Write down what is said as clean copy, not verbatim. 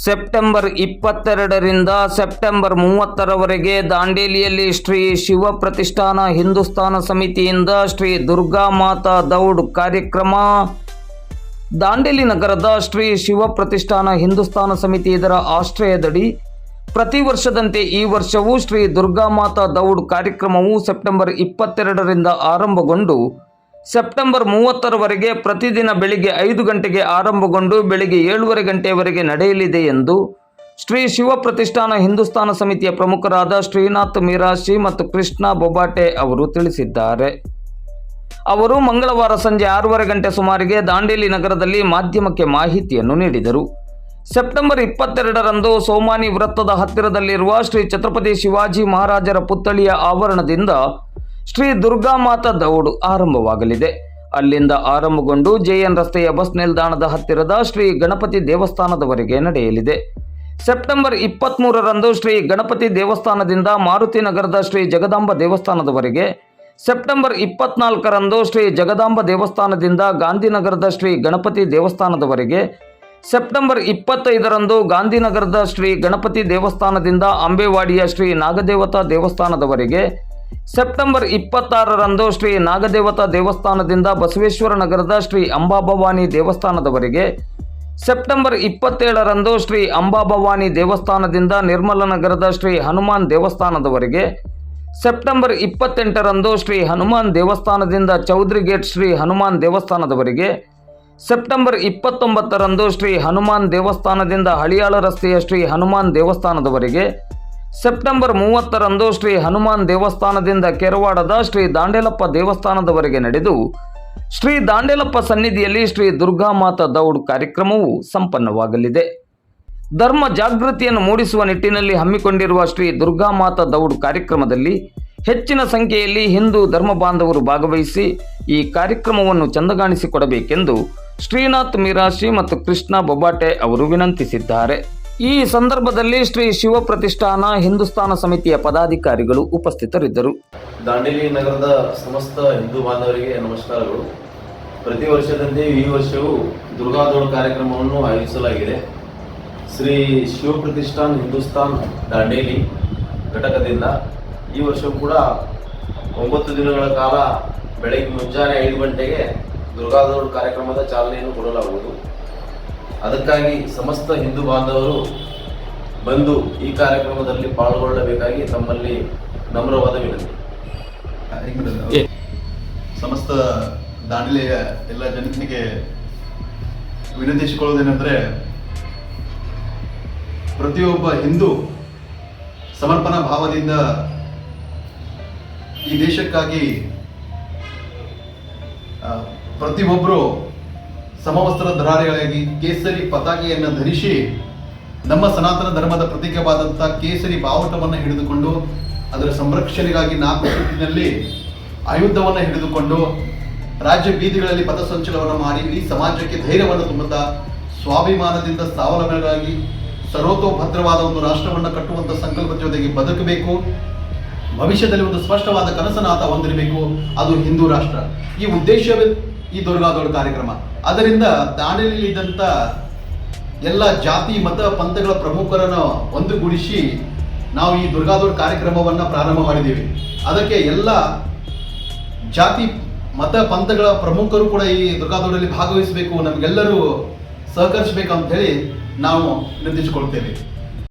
September 22ರಿಂದ September 30ರವರೆಗೆ ದಾಂಡೇಲಿಯಲ್ಲಿ Shri Shiva ಪ್ರತಿಷ್ಠಾನ ಹಿಂದೂಸ್ಥಾನ ಸಮಿತಿಯಿಂದ ಶ್ರೀ ದುರ್ಗಾ ಮಾತಾ ದೌಡ್ ಕಾರ್ಯಕ್ರಮ. ದಾಂಡೇಲಿ ನಗರದ ಶ್ರೀ ಶಿವ ಪ್ರತಿಷ್ಠಾನ ಹಿಂದೂಸ್ಥಾನ ಸಮಿತಿ ಇದರ ಆಶ್ರಯದಡಿ ಪ್ರತಿ ವರ್ಷದಂತೆ ಈ ವರ್ಷವೂ ಶ್ರೀ ದುರ್ಗಾ ಮಾತಾ ದೌಡ್ ಕಾರ್ಯಕ್ರಮವು ಸೆಪ್ಟೆಂಬರ್ 22ರಿಂದ ಆರಂಭಗೊಂಡು ಸೆಪ್ಟೆಂಬರ್ 30ರವರೆಗೆ ಪ್ರತಿದಿನ ಬೆಳಿಗ್ಗೆ 5 ಗಂಟೆಗೆ ಆರಂಭಗೊಂಡು ಬೆಳಿಗ್ಗೆ 7:30 ಗಂಟೆಯವರೆಗೆ ನಡೆಯಲಿದೆ ಎಂದು ಶ್ರೀ ಶಿವ ಪ್ರತಿಷ್ಠಾನ ಹಿಂದೂಸ್ಥಾನ ಸಮಿತಿಯ ಪ್ರಮುಖರಾದ ಶ್ರೀನಾಥ್ ಮಿರಾಶಿ ಮತ್ತು ಕೃಷ್ಣ ಬೊಬಾಟೆ ಅವರು ತಿಳಿಸಿದ್ದಾರೆ. ಅವರು ಮಂಗಳವಾರ ಸಂಜೆ 6:30 ಗಂಟೆ ಸುಮಾರಿಗೆ ದಾಂಡೇಲಿ ನಗರದಲ್ಲಿ ಮಾಧ್ಯಮಕ್ಕೆ ಮಾಹಿತಿಯನ್ನು ನೀಡಿದರು. ಸೆಪ್ಟೆಂಬರ್ 22ರಂದು ಸೋಮಾನಿ ವೃತ್ತದ ಹತ್ತಿರದಲ್ಲಿರುವ ಶ್ರೀ ಛತ್ರಪತಿ ಶಿವಾಜಿ ಮಹಾರಾಜರ ಪುತ್ಥಳಿಯ ಆವರಣದಿಂದ ಶ್ರೀ ದುರ್ಗಾ ಮಾತಾ ದೌಡ್ ಆರಂಭವಾಗಲಿದೆ. ಅಲ್ಲಿಂದ ಆರಂಭಗೊಂಡು ಜೆಎನ್ ರಸ್ತೆಯ ಬಸ್ ನಿಲ್ದಾಣದ ಹತ್ತಿರದ ಶ್ರೀ ಗಣಪತಿ ದೇವಸ್ಥಾನದವರೆಗೆ ನಡೆಯಲಿದೆ. ಸೆಪ್ಟೆಂಬರ್ 23ರಂದು ಶ್ರೀ ಗಣಪತಿ ದೇವಸ್ಥಾನದಿಂದ ಮಾರುತಿ ನಗರದ ಶ್ರೀ ಜಗದಾಂಬ ದೇವಸ್ಥಾನದವರೆಗೆ, ಸೆಪ್ಟೆಂಬರ್ 24ರಂದು ಶ್ರೀ ಜಗದಾಂಬ ದೇವಸ್ಥಾನದಿಂದ ಗಾಂಧಿನಗರದ ಶ್ರೀ ಗಣಪತಿ ದೇವಸ್ಥಾನದವರೆಗೆ, ಸೆಪ್ಟೆಂಬರ್ 25ರಂದು ಗಾಂಧಿನಗರದ ಶ್ರೀ ಗಣಪತಿ ದೇವಸ್ಥಾನದಿಂದ ಅಂಬೇವಾಡಿಯ ಶ್ರೀ ನಾಗದೇವತಾ ದೇವಸ್ಥಾನದವರೆಗೆ, ಸೆಪ್ಟೆಂಬರ್ 26ರಂದು ಶ್ರೀ ನಾಗದೇವತಾ ದೇವಸ್ಥಾನದಿಂದ ಬಸವೇಶ್ವರ ನಗರದ ಶ್ರೀ ಅಂಬಾಭವಾನಿ ದೇವಸ್ಥಾನದವರೆಗೆ, ಸೆಪ್ಟೆಂಬರ್ 27ರಂದು ಶ್ರೀ ಅಂಬಾಭವಾನಿ ದೇವಸ್ಥಾನದಿಂದ ನಿರ್ಮಲ ನಗರದ ಶ್ರೀ ಹನುಮಾನ್ ದೇವಸ್ಥಾನದವರೆಗೆ, ಸೆಪ್ಟೆಂಬರ್ 28ರಂದು ಶ್ರೀ ಹನುಮಾನ್ ದೇವಸ್ಥಾನದಿಂದ ಚೌಧರಿ ಗೇಟ್ ಶ್ರೀ ಹನುಮಾನ್ ದೇವಸ್ಥಾನದವರೆಗೆ, ಸೆಪ್ಟೆಂಬರ್ 29ರಂದು ಶ್ರೀ ಹನುಮಾನ್ ದೇವಸ್ಥಾನದಿಂದ ಹಳಿಯಾಳ ರಸ್ತೆಯ ಶ್ರೀ ಹನುಮಾನ್ ದೇವಸ್ಥಾನದವರೆಗೆ, ಸೆಪ್ಟೆಂಬರ್ 30ರಂದು ಶ್ರೀ ಹನುಮಾನ್ ದೇವಸ್ಥಾನದಿಂದ ಕೆರವಾಡದ ಶ್ರೀ ದಾಂಡೇಲಪ್ಪ ದೇವಸ್ಥಾನದವರೆಗೆ ನಡೆದು ಶ್ರೀ ದಾಂಡೇಲಪ್ಪ ಸನ್ನಿಧಿಯಲ್ಲಿ ಶ್ರೀ ದುರ್ಗಾ ಮಾತಾ ದೌಡ್ ಕಾರ್ಯಕ್ರಮವು ಸಂಪನ್ನವಾಗಲಿದೆ. ಧರ್ಮ ಜಾಗೃತಿಯನ್ನು ಮೂಡಿಸುವ ನಿಟ್ಟಿನಲ್ಲಿ ಹಮ್ಮಿಕೊಂಡಿರುವ ಶ್ರೀ ದುರ್ಗಾ ಮಾತಾ ದೌಡ್ ಕಾರ್ಯಕ್ರಮದಲ್ಲಿ ಹೆಚ್ಚಿನ ಸಂಖ್ಯೆಯಲ್ಲಿ ಹಿಂದೂ ಧರ್ಮ ಬಾಂಧವರು ಭಾಗವಹಿಸಿ ಈ ಕಾರ್ಯಕ್ರಮವನ್ನು ಚಂದಗಾಣಿಸಿಕೊಡಬೇಕೆಂದು ಶ್ರೀನಾಥ್ ಮಿರಾಶಿ ಮತ್ತು ಕೃಷ್ಣ ಬೊಬಾಟೆ ಅವರು ವಿನಂತಿಸಿದ್ದಾರೆ. ಈ ಸಂದರ್ಭದಲ್ಲಿ ಶ್ರೀ ಶಿವ ಪ್ರತಿಷ್ಠಾನ ಹಿಂದೂಸ್ಥಾನ ಸಮಿತಿಯ ಪದಾಧಿಕಾರಿಗಳು ಉಪಸ್ಥಿತರಿದ್ದರು. ದಾಂಡೇಲಿ ನಗರದ ಸಮಸ್ತ ಹಿಂದೂ ಬಾಂಧವರಿಗೆ ನಮಸ್ಕಾರಗಳು. ಪ್ರತಿ ವರ್ಷದಂತೆ ಈ ವರ್ಷವೂ ದುರ್ಗಾ ದೌಡ್ ಕಾರ್ಯಕ್ರಮವನ್ನು ಆಯೋಜಿಸಲಾಗಿದೆ. ಶ್ರೀ ಶಿವ ಪ್ರತಿಷ್ಠಾನ ಹಿಂದೂಸ್ಥಾನ್ ದಾಂಡೇಲಿ ಘಟಕದಿಂದ ಈ ವರ್ಷವೂ ಕೂಡ 9 ದಿನಗಳ ಕಾಲ ಬೆಳಗ್ಗೆ ಮುಂಜಾನೆ 5 ಗಂಟೆಗೆ ದುರ್ಗಾ ದೌಡ್ ಕಾರ್ಯಕ್ರಮದ ಚಾಲನೆಯನ್ನು ಕೊಡಲಾಗುವುದು. ಅದಕ್ಕಾಗಿ ಸಮಸ್ತ ಹಿಂದೂ ಬಾಂಧವರು ಬಂದು ಈ ಕಾರ್ಯಕ್ರಮದಲ್ಲಿ ಪಾಲ್ಗೊಳ್ಳಬೇಕಾಗಿ ತಮ್ಮಲ್ಲಿ ನಮ್ರವಾದ ವಿನಂತಿ. ಸಮಸ್ತ ದಾಂಡೇಲಿಯ ಎಲ್ಲ ಜನತೆಗೆ ವಿನಂತಿಸಿಕೊಳ್ಳುವುದೇನೆಂದರೆ, ಪ್ರತಿಯೊಬ್ಬ ಹಿಂದೂ ಸಮರ್ಪಣಾ ಭಾವದಿಂದ ಈ ದೇಶಕ್ಕಾಗಿ ಪ್ರತಿಯೊಬ್ಬರು ಸಮವಸ್ತ್ರಧಾರಿಗಳಾಗಿ ಕೇಸರಿ ಪತಾಕೆಯನ್ನು ಧರಿಸಿ ನಮ್ಮ ಸನಾತನ ಧರ್ಮದ ಪ್ರತೀಕವಾದಂಥ ಕೇಸರಿ ಬಾವುಟವನ್ನು ಹಿಡಿದುಕೊಂಡು ಅದರ ಸಂರಕ್ಷಣೆಗಾಗಿ 4 ಸುತ್ತಿನಲ್ಲಿ ಆಯುಧವನ್ನು ಹಿಡಿದುಕೊಂಡು ರಾಜ್ಯ ಬೀದಿಗಳಲ್ಲಿ ಪಥಸಂಚಲನವನ್ನು ಮಾಡಿ ಇಡೀ ಸಮಾಜಕ್ಕೆ ಧೈರ್ಯವನ್ನು ತುಂಬುತ್ತಾ ಸ್ವಾಭಿಮಾನದಿಂದ ಸ್ವಾವಲಂಬಿಗಳಾಗಿ ಸರ್ವತೋಭದ್ರವಾದ ಒಂದು ರಾಷ್ಟ್ರವನ್ನು ಕಟ್ಟುವಂಥ ಸಂಕಲ್ಪ ಜೊತೆಗೆ ಬದುಕಬೇಕು. ಭವಿಷ್ಯದಲ್ಲಿ ಒಂದು ಸ್ಪಷ್ಟವಾದ ಕನಸನ್ನು ಆತ ಹೊಂದಿರಬೇಕು, ಅದು ಹಿಂದೂ ರಾಷ್ಟ್ರ. ಈ ಉದ್ದೇಶವೇ ಈ ದುರ್ಗಾ ದೌಡ್ ಕಾರ್ಯಕ್ರಮ. ಅದರಿಂದ ದಾಂಡೇಲಿಯಲ್ಲಿದ್ದಂಥ ಎಲ್ಲ ಜಾತಿ ಮತ ಪಂಥಗಳ ಪ್ರಮುಖರನ್ನು ಒಂದುಗೂಡಿಸಿ ನಾವು ಈ ದುರ್ಗಾ ದೌಡ್ ಕಾರ್ಯಕ್ರಮವನ್ನು ಪ್ರಾರಂಭ ಮಾಡಿದ್ದೀವಿ. ಅದಕ್ಕೆ ಎಲ್ಲ ಜಾತಿ ಮತ ಪಂಥಗಳ ಪ್ರಮುಖರು ಕೂಡ ಈ ದುರ್ಗಾ ದೌಡಲ್ಲಿ ಭಾಗವಹಿಸಬೇಕು, ನಮಗೆಲ್ಲರೂ ಸಹಕರಿಸಬೇಕು ಅಂತ ಹೇಳಿ ನಾವು ನಿರ್ದೇಶಿಸಿಕೊಳ್ತೇವೆ.